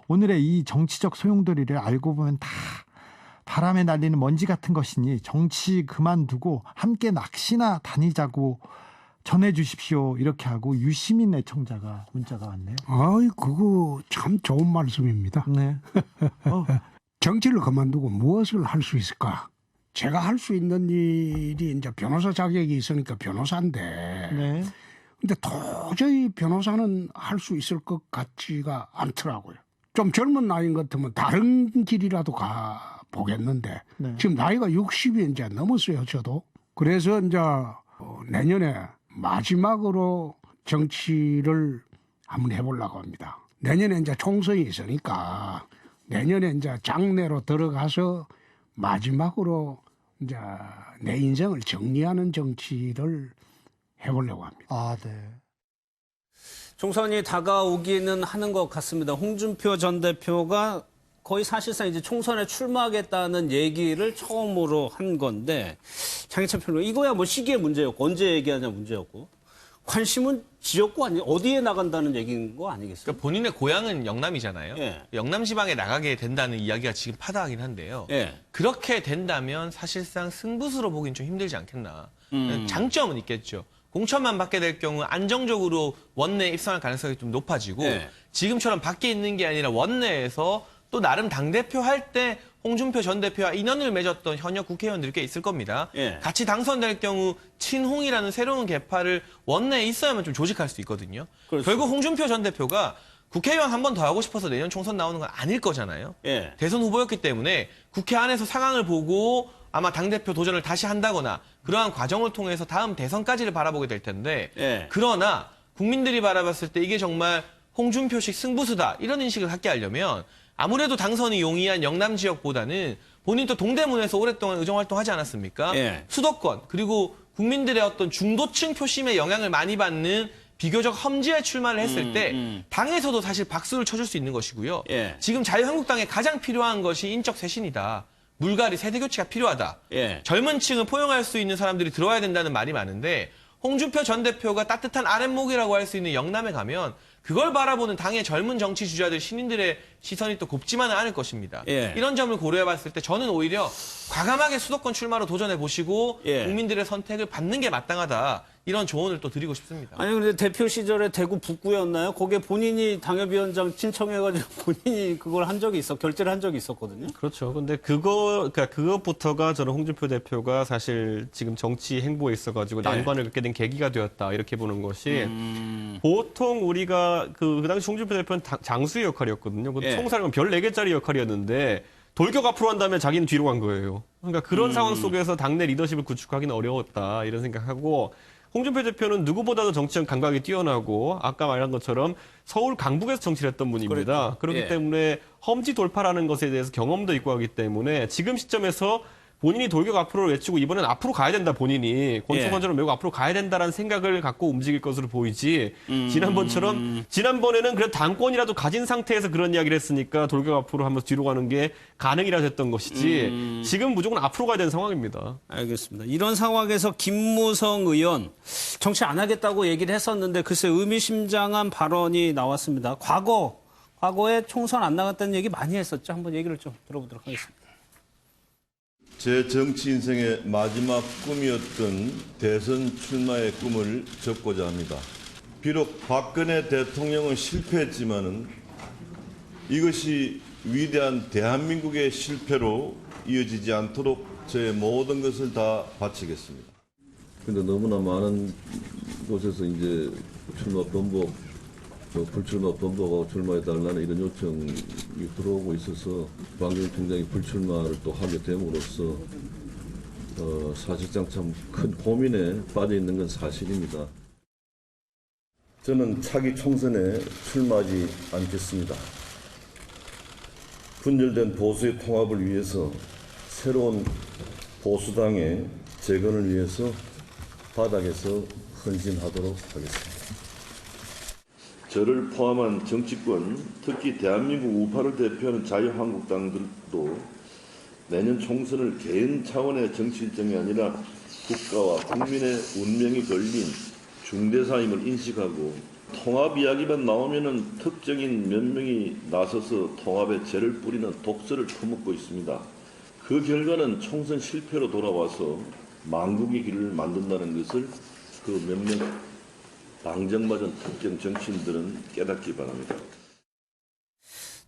오늘의 이 정치적 소용돌이를 알고 보면 다 바람에 날리는 먼지 같은 것이니 정치 그만두고 함께 낚시나 다니자고 전해주십시오. 이렇게 하고 유시민 애청자가 문자가 왔네요. 아이, 그거 참 좋은 말씀입니다. 네. 정치를 그만두고 무엇을 할 수 있을까? 제가 할 수 있는 일이 이제 변호사 자격이 있으니까 변호사인데, 네. 근데 도저히 변호사는 할 수 있을 것 같지가 않더라고요. 좀 젊은 나이인 것 같으면 다른 길이라도 가 보겠는데, 네. 지금 나이가 60이 이제 넘었어요, 저도. 그래서 이제 내년에 마지막으로 정치를 한번 해보려고 합니다. 내년에 이제 총선이 있으니까 내년에 이제 장내로 들어가서 마지막으로 이제 내 인생을 정리하는 정치를 해보려고 합니다. 아, 네. 총선이 다가오기는 하는 것 같습니다. 홍준표 전 대표가 거의 사실상 이제 총선에 출마하겠다는 얘기를 처음으로 한 건데, 장희찬 평론, 이거야 뭐 시기의 문제였고, 언제 얘기하냐 문제였고, 관심은 지역구 아니 어디에 나간다는 얘기인 거 아니겠어요? 그러니까 본인의 고향은 영남이잖아요. 예. 영남 지방에 나가게 된다는 이야기가 지금 파다하긴 한데요. 예. 그렇게 된다면 사실상 승부수로 보긴 좀 힘들지 않겠나. 장점은 있겠죠. 공천만 받게 될 경우 안정적으로 원내에 입성할 가능성이 좀 높아지고 예. 지금처럼 밖에 있는 게 아니라 원내에서 또 나름 당대표 할 때 홍준표 전 대표와 인연을 맺었던 현역 국회의원들이 꽤 있을 겁니다. 예. 같이 당선될 경우 친홍이라는 새로운 계파를 원내에 있어야만 좀 조직할 수 있거든요. 그렇죠. 결국 홍준표 전 대표가 국회의원 한 번 더 하고 싶어서 내년 총선 나오는 건 아닐 거잖아요. 예. 대선 후보였기 때문에 국회 안에서 상황을 보고 아마 당대표 도전을 다시 한다거나 그러한 과정을 통해서 다음 대선까지를 바라보게 될 텐데 예. 그러나 국민들이 바라봤을 때 이게 정말 홍준표식 승부수다 이런 인식을 갖게 하려면 아무래도 당선이 용이한 영남 지역보다는 본인도 동대문에서 오랫동안 의정활동하지 않았습니까? 예. 수도권 그리고 국민들의 어떤 중도층 표심에 영향을 많이 받는 비교적 험지에 출마를 했을 때 당에서도 사실 박수를 쳐줄 수 있는 것이고요. 예. 지금 자유한국당에 가장 필요한 것이 인적 쇄신이다. 물갈이 세대교체가 필요하다. 예. 젊은 층을 포용할 수 있는 사람들이 들어와야 된다는 말이 많은데 홍준표 전 대표가 따뜻한 아랫목이라고 할 수 있는 영남에 가면 그걸 바라보는 당의 젊은 정치 주자들 신인들의 시선이 또 곱지만은 않을 것입니다. 예. 이런 점을 고려해봤을 때 저는 오히려 과감하게 수도권 출마로 도전해보시고 예. 국민들의 선택을 받는 게 마땅하다. 이런 조언을 또 드리고 싶습니다. 아니 근데 대표 시절에 대구 북구였나요? 거기에 본인이 당협위원장 신청해가지고 본인이 그걸 한 적이 결제를 한 적이 있었거든요. 그렇죠. 근데 그러니까 그것부터가 저는 홍준표 대표가 사실 지금 정치 행보에 있어가지고 네. 난관을 겪게 된 계기가 되었다 이렇게 보는 것이 보통 우리가 그 당시 홍준표 대표는 장수의 역할이었거든요. 그 예. 총사령은 별 4개짜리 역할이었는데 돌격 앞으로 한 다음에 자기는 뒤로 간 거예요. 그러니까 그런 상황 속에서 당내 리더십을 구축하기는 어려웠다 이런 생각하고. 홍준표 대표는 누구보다도 정치적 감각이 뛰어나고 아까 말한 것처럼 서울 강북에서 정치를 했던 분입니다. 그렇기 예. 때문에 험지 돌파라는 것에 대해서 경험도 있고 하기 때문에 지금 시점에서 본인이 돌격 앞으로를 외치고 이번엔 앞으로 가야 된다 본인이 권총관처럼 메고 앞으로 가야 된다라는 생각을 갖고 움직일 것으로 보이지 지난번에는 그래도 당권이라도 가진 상태에서 그런 이야기를 했으니까 돌격 앞으로 하면서 뒤로 가는 게 가능이라 했던 것이지 지금 무조건 앞으로 가야 되는 상황입니다. 알겠습니다. 이런 상황에서 김무성 의원 정치 안 하겠다고 얘기를 했었는데 글쎄 의미심장한 발언이 나왔습니다. 과거에 총선 안 나갔다는 얘기 많이 했었죠. 한번 얘기를 좀 들어보도록 하겠습니다. 제 정치 인생의 마지막 꿈이었던 대선 출마의 꿈을 접고자 합니다. 비록 박근혜 대통령은 실패했지만은 이것이 위대한 대한민국의 실패로 이어지지 않도록 저의 모든 것을 다 바치겠습니다. 근데 너무나 많은 곳에서 이제 출마 번복, 불출마 번복하고 출마해달라는 이런 요청이 들어오고 있어서 박영진 총장이 불출마를 또 하게 됨으로써 사실상 참 큰 고민에 빠져 있는 건 사실입니다. 저는 차기 총선에 출마하지 않겠습니다. 분열된 보수의 통합을 위해서 새로운 보수당의 재건을 위해서 바닥에서 헌신하도록 하겠습니다. 저를 포함한 정치권, 특히 대한민국 우파를 대표하는 자유한국당들도 내년 총선을 개인 차원의 정치 일정이 아니라 국가와 국민의 운명이 걸린 중대사임을 인식하고 통합 이야기만 나오면은 특정인 몇 명이 나서서 통합에 죄를 뿌리는 독설을 퍼먹고 있습니다. 그 결과는 총선 실패로 돌아와서 망국의 길을 만든다는 것을 그 몇몇 방정맞은 특정 정치인들은 깨닫기 바랍니다.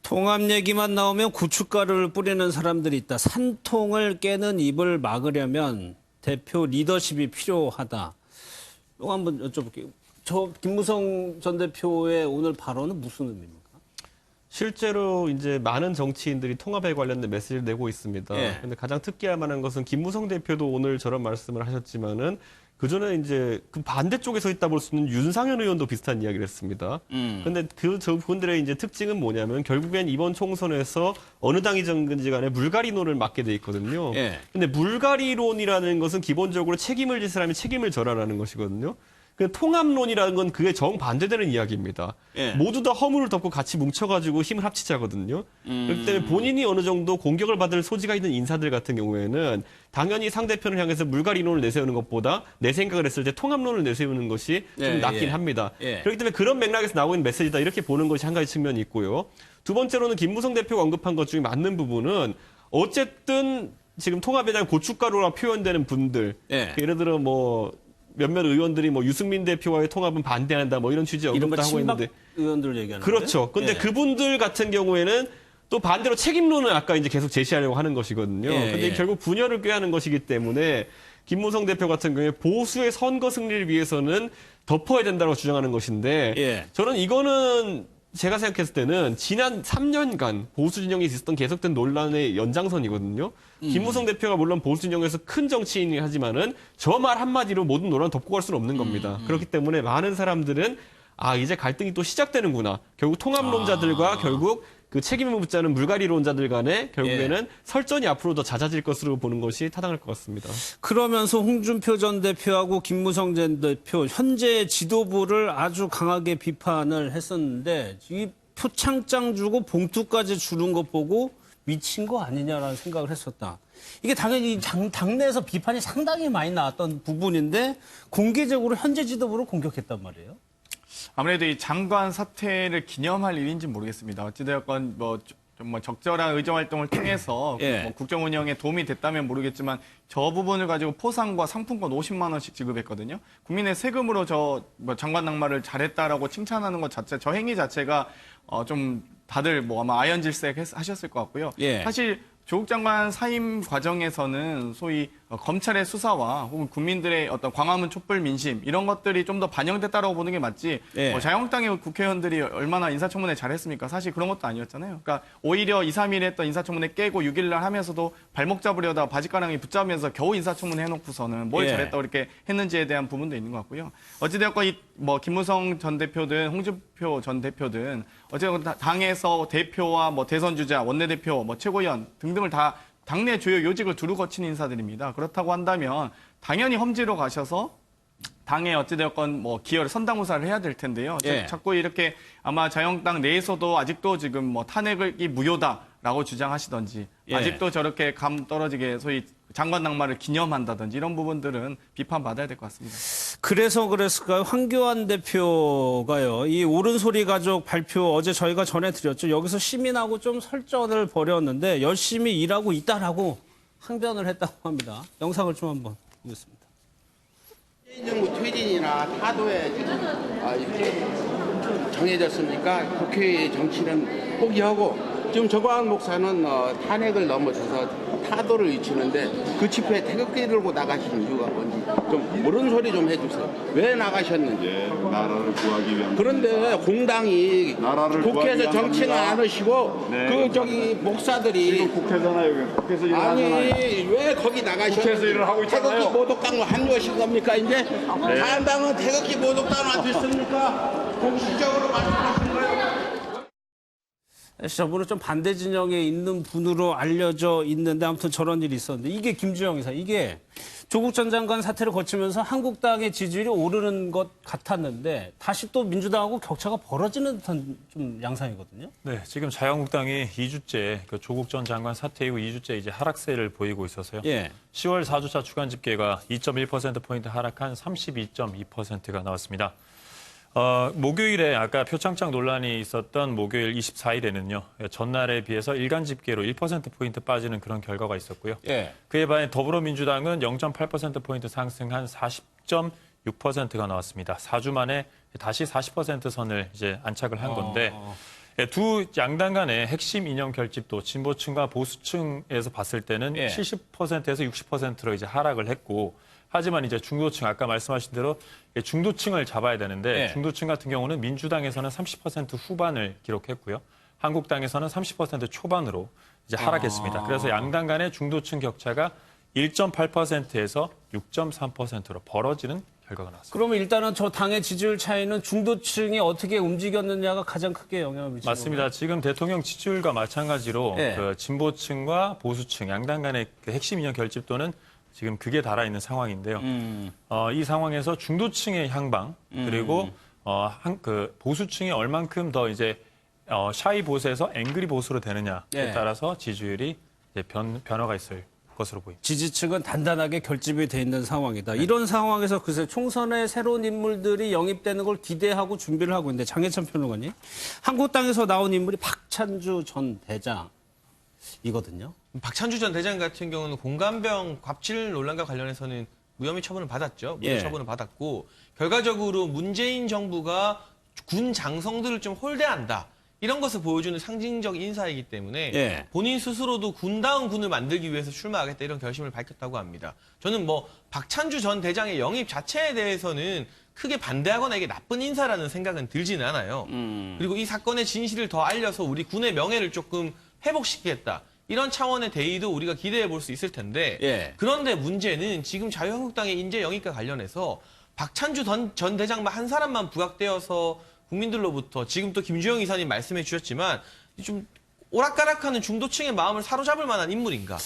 통합 얘기만 나오면 고춧가루를 뿌리는 사람들이 있다. 산통을 깨는 입을 막으려면 대표 리더십이 필요하다. 이거 한번 여쭤볼게요. 저 김무성 전 대표의 오늘 발언은 무슨 의미입니까? 실제로 이제 많은 정치인들이 통합에 관련된 메시지를 내고 있습니다. 예. 근데 가장 특이할 만한 것은 김무성 대표도 오늘 저런 말씀을 하셨지만은 그전에 이제 그 반대쪽에 서 있다 볼 수 있는 윤상현 의원도 비슷한 이야기를 했습니다. 근데 저분들의 이제 특징은 뭐냐면 결국엔 이번 총선에서 어느 당이 정근지 간에 물갈이론을 맡게 돼 있거든요. 예. 근데 물갈이론이라는 것은 기본적으로 책임을 질 사람이 책임을 져라라는 것이거든요. 그 통합론이라는 건 그게 정반대되는 이야기입니다. 예. 모두 다 허물을 덮고 같이 뭉쳐가지고 힘을 합치자거든요. 그렇기 때문에 본인이 어느 정도 공격을 받을 소지가 있는 인사들 같은 경우에는 당연히 상대편을 향해서 물갈이론을 내세우는 것보다 내 생각을 했을 때 통합론을 내세우는 것이 좀 예, 낫긴 예. 합니다. 예. 그렇기 때문에 그런 맥락에서 나오고 있는 메시지다 이렇게 보는 것이 한 가지 측면이 있고요. 두 번째로는 김무성 대표가 언급한 것 중에 맞는 부분은 어쨌든 지금 통합에 대한 고춧가루라 표현되는 분들 예. 예를 들어 뭐 몇몇 의원들이 뭐 유승민 대표와의 통합은 반대한다 뭐 이런 취지의 이른바 언급도 하고 친박 있는데 의원들 얘기하는 그렇죠. 근데 그분들 같은 경우에는 또 반대로 책임론을 아까 이제 계속 제시하려고 하는 것이거든요. 예, 근데 예. 결국 분열을 꾀하는 것이기 때문에 김무성 대표 같은 경우에 보수의 선거 승리를 위해서는 덮어야 된다고 주장하는 것인데 예. 저는 이거는 제가 생각했을 때는 지난 3년간 보수 진영에 있었던 계속된 논란의 연장선이거든요. 김무성 대표가 물론 보수 진영에서 큰 정치인이 하지만은 저 말 한마디로 모든 논란을 덮고 갈 수는 없는 겁니다. 그렇기 때문에 많은 사람들은 아 이제 갈등이 또 시작되는구나. 결국 통합론자들과 결국 그 책임을 묻자는 물갈이론자들 간에 결국에는 설전이 앞으로 더 잦아질 것으로 보는 것이 타당할 것 같습니다. 그러면서 홍준표 전 대표하고 김무성 전 대표 현재 지도부를 아주 강하게 비판을 했었는데 이 표창장 주고 봉투까지 주는 것 보고 미친 거 아니냐라는 생각을 했었다. 이게 당연히 당내에서 비판이 상당히 많이 나왔던 부분인데 공개적으로 현재 지도부를 공격했단 말이에요. 아무래도 이 장관 사퇴를 기념할 일인지 모르겠습니다. 어찌되었건 뭐 적절한 의정 활동을 통해서 예. 뭐 국정 운영에 도움이 됐다면 모르겠지만 저 부분을 가지고 포상과 상품권 50만 원씩 지급했거든요. 국민의 세금으로 저 뭐 장관 낙마를 잘했다라고 칭찬하는 것 자체, 저 행위 자체가 좀 다들 뭐 아마 아연질색 하셨을 것 같고요. 예. 사실 조국 장관 사임 과정에서는 소위 검찰의 수사와 혹은 국민들의 어떤 광화문 촛불 민심 이런 것들이 좀 더 반영됐다라고 보는 게 맞지. 예. 자유한국당의 국회의원들이 얼마나 인사청문회 잘했습니까? 사실 그런 것도 아니었잖아요. 그러니까 오히려 2, 3일에 했던 인사청문회 깨고 6일날 하면서도 발목 잡으려다 바짓가랑이 붙잡으면서 겨우 인사청문회 해놓고서는 뭘 예. 잘했다고 이렇게 했는지에 대한 부분도 있는 것 같고요. 어찌되었건 뭐 김무성 전 대표든 홍준표 전 대표든 어쨌든 당에서 대표와 뭐 대선 주자, 원내대표, 뭐 최고위원 등등을 다 당내 주요 요직을 두루 거친 인사들입니다. 그렇다고 한다면 당연히 험지로 가셔서 당에 어찌되었건 뭐 기여를 선당우사를 해야 될 텐데요. 예. 자꾸 이렇게 아마 자유한국당 내에서도 아직도 지금 뭐 탄핵이 무효다라고 주장하시던지 예. 아직도 저렇게 감 떨어지게 소위 장관 낙마를 기념한다든지 이런 부분들은 비판받아야 될 것 같습니다. 그래서 그랬을까요? 황교안 대표가요. 이 옳은소리 가족 발표 어제 저희가 전해드렸죠. 여기서 시민하고 좀 설전을 벌였는데 열심히 일하고 있다라고 항변을 했다고 합니다. 영상을 좀 한번 보겠습니다. 정부 퇴진이나 타도에 이렇게 정해졌습니까? 국회의 정치는 포기하고 지금 정광훈 목사는 탄핵을 넘어서서 타도를 잊히는데 그 집회에 태극기 들고 나가시는 이유가 뭔지 좀 옳은 소리 좀 해주세요. 왜 나가셨는지. 나라를 구하기 위한. 그런데 공당이 나라를 구하기 국회에서 위한 정치는 겁니다. 안 하시고 네. 목사들이 지금 국회잖아요. 여기. 국회에서 일을 아니 하잖아요. 왜 거기 나가셨는지. 국회에서 일을 하고 있잖아요. 태극기 모독당으로 합류하신 겁니까 이제? 다른 당은 태극기 모독당으로 됐습니까? 공식적으로 말씀하신 거예요? 저분은 좀 반대 진영에 있는 분으로 알려져 있는데 아무튼 저런 일이 있었는데 이게 김주영 이사 이게 조국 전 장관 사태를 거치면서 한국당의 지지율이 오르는 것 같았는데 다시 또 민주당하고 격차가 벌어지는 듯한 좀 양상이거든요. 네, 지금 자유한국당이 2주째 그 조국 전 장관 사퇴 이후 2주째 이제 하락세를 보이고 있어서요. 예. 10월 4주차 주간 집계가 2.1%포인트 하락한 32.2%가 나왔습니다. 목요일에 아까 표창장 논란이 있었던 목요일 24일에는요. 전날에 비해서 일간 집계로 1%포인트 빠지는 그런 결과가 있었고요. 예. 그에 반해 더불어민주당은 0.8%포인트 상승한 40.6%가 나왔습니다. 4주 만에 다시 40% 선을 이제 안착을 한 건데 두 양당 간의 핵심 이념 결집도 진보층과 보수층에서 봤을 때는 70%에서 60%로 이제 하락을 했고 하지만 이제 중도층 아까 말씀하신 대로 중도층을 잡아야 되는데 중도층 같은 경우는 민주당에서는 30% 후반을 기록했고요. 한국당에서는 30% 초반으로 이제 하락했습니다. 그래서 양당 간의 중도층 격차가 1.8%에서 6.3%로 벌어지는 결과가 나왔습니다. 그러면 일단은 저 당의 지지율 차이는 중도층이 어떻게 움직였느냐가 가장 크게 영향을 미치는 맞습니다. 건가요? 지금 대통령 지지율과 마찬가지로 그 진보층과 보수층 양당 간의 그 핵심 이념 결집도는 지금 극에 달아 있는 상황인데요. 이 상황에서 중도층의 향방 그리고 그 보수층이 얼만큼 더 이제 샤이 보수에서 앵그리 보수로 되느냐에 따라서 지지율이 이제 변화가 있을 것으로 보입니다. 지지층은 단단하게 결집이 돼 있는 상황이다. 이런 상황에서 글쎄 총선에 새로운 인물들이 영입되는 걸 기대하고 준비를 하고 있는데 장혜찬 평론가님, 한국당에서 나온 인물이 박찬주 전 대장이거든요. 박찬주 전 대장 같은 경우는 공감병 갑질 논란과 관련해서는 무혐의 처분을 받았죠. 무죄 처분을 받았고 결과적으로 문재인 정부가 군 장성들을 좀 홀대한다. 이런 것을 보여주는 상징적 인사이기 때문에 본인 스스로도 군다운 군을 만들기 위해서 출마하겠다 이런 결심을 밝혔다고 합니다. 저는 뭐 박찬주 전 대장의 영입 자체에 대해서는 크게 반대하거나 이게 나쁜 인사라는 생각은 들지는 않아요. 그리고 이 사건의 진실을 더 알려서 우리 군의 명예를 조금 회복시키겠다. 이런 차원의 대의도 우리가 기대해 볼 수 있을 텐데 그런데 문제는 지금 자유한국당의 인재 영입과 관련해서 박찬주 전 대장만 한 사람만 부각되어서 국민들로부터 지금 또 김주영 이사님 말씀해 주셨지만 좀 오락가락하는 중도층의 마음을 사로잡을 만한 인물인가.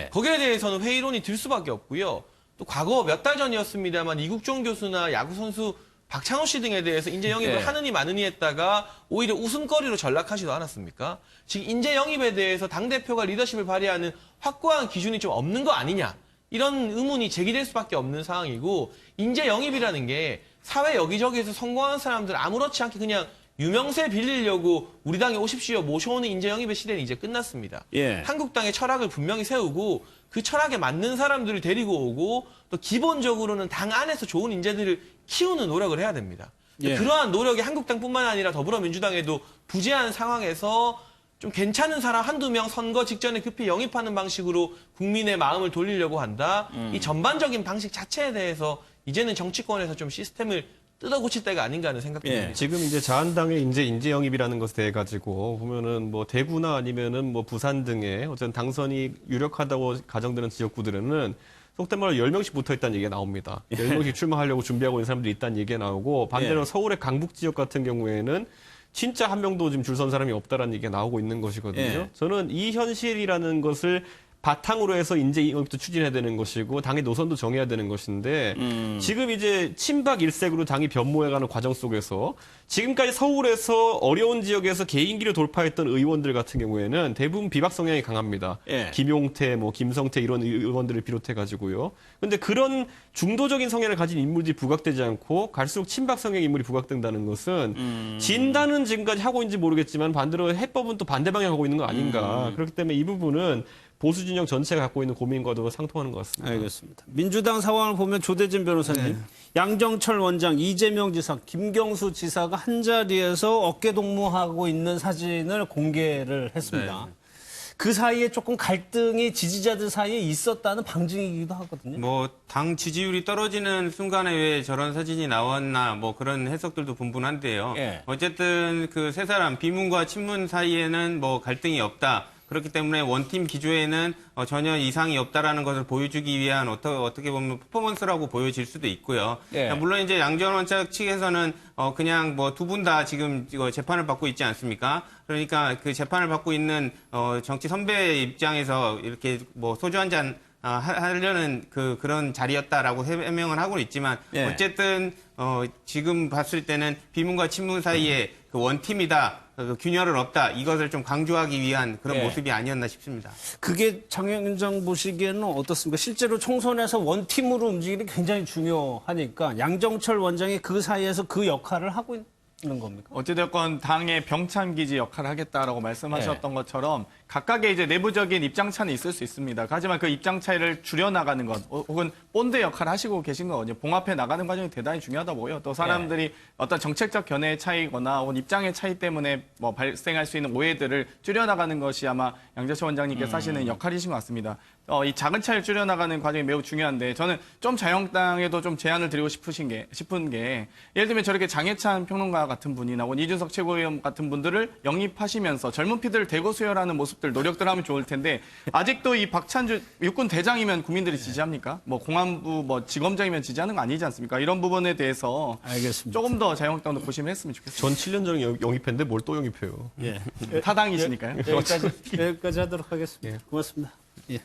거기에 대해서는 회의론이 들 수밖에 없고요. 또 과거 몇 달 전이었습니다만 이국종 교수나 야구선수 박찬호 씨 등에 대해서 인재 영입을 하느니 마느니 했다가 오히려 웃음거리로 전락하지도 않았습니까? 지금 인재 영입에 대해서 당대표가 리더십을 발휘하는 확고한 기준이 좀 없는 거 아니냐. 이런 의문이 제기될 수밖에 없는 상황이고 인재 영입이라는 게 사회 여기저기에서 성공한 사람들 아무렇지 않게 그냥 유명세 빌리려고 우리 당에 오십시오 모셔오는 인재 영입의 시대는 이제 끝났습니다. 한국당의 철학을 분명히 세우고 그 철학에 맞는 사람들을 데리고 오고 또 기본적으로는 당 안에서 좋은 인재들을 키우는 노력을 해야 됩니다. 그러한 노력이 한국당뿐만 아니라 더불어민주당에도 부재한 상황에서 좀 괜찮은 사람 한두 명 선거 직전에 급히 영입하는 방식으로 국민의 마음을 돌리려고 한다. 이 전반적인 방식 자체에 대해서 이제는 정치권에서 좀 시스템을 뜯어고칠 때가 아닌가 하는 생각도 듭니다. 지금 이제 자한당의 인재 영입이라는 것에 대해 가지고 보면은 뭐 대구나 아니면은 뭐 부산 등의 어쨌든 당선이 유력하다고 가정되는 지역구들은 속된 말로 10명씩 붙어 있다는 얘기가 나옵니다. 10명씩 출마하려고 준비하고 있는 사람들이 있다는 얘기가 나오고 반대로 서울의 강북 지역 같은 경우에는 진짜 한 명도 지금 줄 선 사람이 없다라는 얘기가 나오고 있는 것이거든요. 저는 이 현실이라는 것을 바탕으로 해서 인재 영입도 추진해야 되는 것이고 당의 노선도 정해야 되는 것인데 지금 이제 친박 일색으로 당이 변모해가는 과정 속에서 지금까지 서울에서 어려운 지역에서 개인기로 돌파했던 의원들 같은 경우에는 대부분 비박 성향이 강합니다. 김용태, 뭐 김성태 이런 의원들을 비롯해가지고요. 그런데 그런 중도적인 성향을 가진 인물들이 부각되지 않고 갈수록 친박 성향 인물이 부각된다는 것은 진단은 지금까지 하고 있는지 모르겠지만 반대로 해법은 또 반대 방향 하고 있는 거 아닌가. 그렇기 때문에 이 부분은 보수 진영 전체가 갖고 있는 고민과도 상통하는 것 같습니다. 알겠습니다. 민주당 상황을 보면 조대진 변호사님, 양정철 원장, 이재명 지사, 김경수 지사가 한자리에서 어깨동무하고 있는 사진을 공개를 했습니다. 그 사이에 조금 갈등이 지지자들 사이에 있었다는 방증이기도 하거든요. 뭐 당 지지율이 떨어지는 순간에 왜 저런 사진이 나왔나 뭐 그런 해석들도 분분한데요. 어쨌든 그 세 사람 비문과 친문 사이에는 뭐 갈등이 없다. 그렇기 때문에 원팀 기조에는 전혀 이상이 없다라는 것을 보여주기 위한 어떻게 보면 퍼포먼스라고 보여질 수도 있고요. 물론 이제 양전 원장 측에서는 그냥 뭐 두 분 다 지금 재판을 받고 있지 않습니까? 그러니까 그 재판을 받고 있는 정치 선배 입장에서 이렇게 뭐 소주 한 잔 하려는 그런 자리였다라고 해명을 하고 있지만 어쨌든 지금 봤을 때는 비문과 친문 사이에 그 원팀이다, 그 균열은 없다, 이것을 좀 강조하기 위한 그런 예. 모습이 아니었나 싶습니다. 그게 장영정 보시기에는 어떻습니까? 실제로 총선에서 원팀으로 움직이는 게 굉장히 중요하니까 양정철 원장이 그 사이에서 그 역할을 하고 있는 겁니까? 어찌됐건 당의 병참기지 역할을 하겠다라고 말씀하셨던 것처럼 각각의 이제 내부적인 입장 차는 있을 수 있습니다. 하지만 그 입장 차이를 줄여나가는 것, 혹은 본드 역할을 하시고 계신 거거든요. 봉합해 나가는 과정이 대단히 중요하다고 보여요. 또 사람들이 어떤 정책적 견해의 차이거나 혹은 입장의 차이 때문에 뭐 발생할 수 있는 오해들을 줄여나가는 것이 아마 양재철 원장님께서 하시는 역할이신 것 같습니다. 이 작은 차이를 줄여나가는 과정이 매우 중요한데 저는 좀 자유한국당에도 좀 제안을 드리고 싶은 게 예를 들면 저렇게 장해찬 평론가 같은 분이나 혹은 이준석 최고위원 같은 분들을 영입하시면서 젊은 피들을 대거 수혈하는 모습들 노력들 하면 좋을 텐데 아직도 이 박찬주 육군 대장이면 국민들이 지지합니까? 뭐 공안부 뭐 지검장이면 지지하는 거 아니지 않습니까? 이런 부분에 대해서 알겠습니다. 조금 더 자유한국당도 고심을 했으면 좋겠습니다. 전 7년 전에 영입했는데 뭘 또 영입해요. 예. 타당이시니까요. 여기까지 하도록 하겠습니다. 고맙습니다. 예.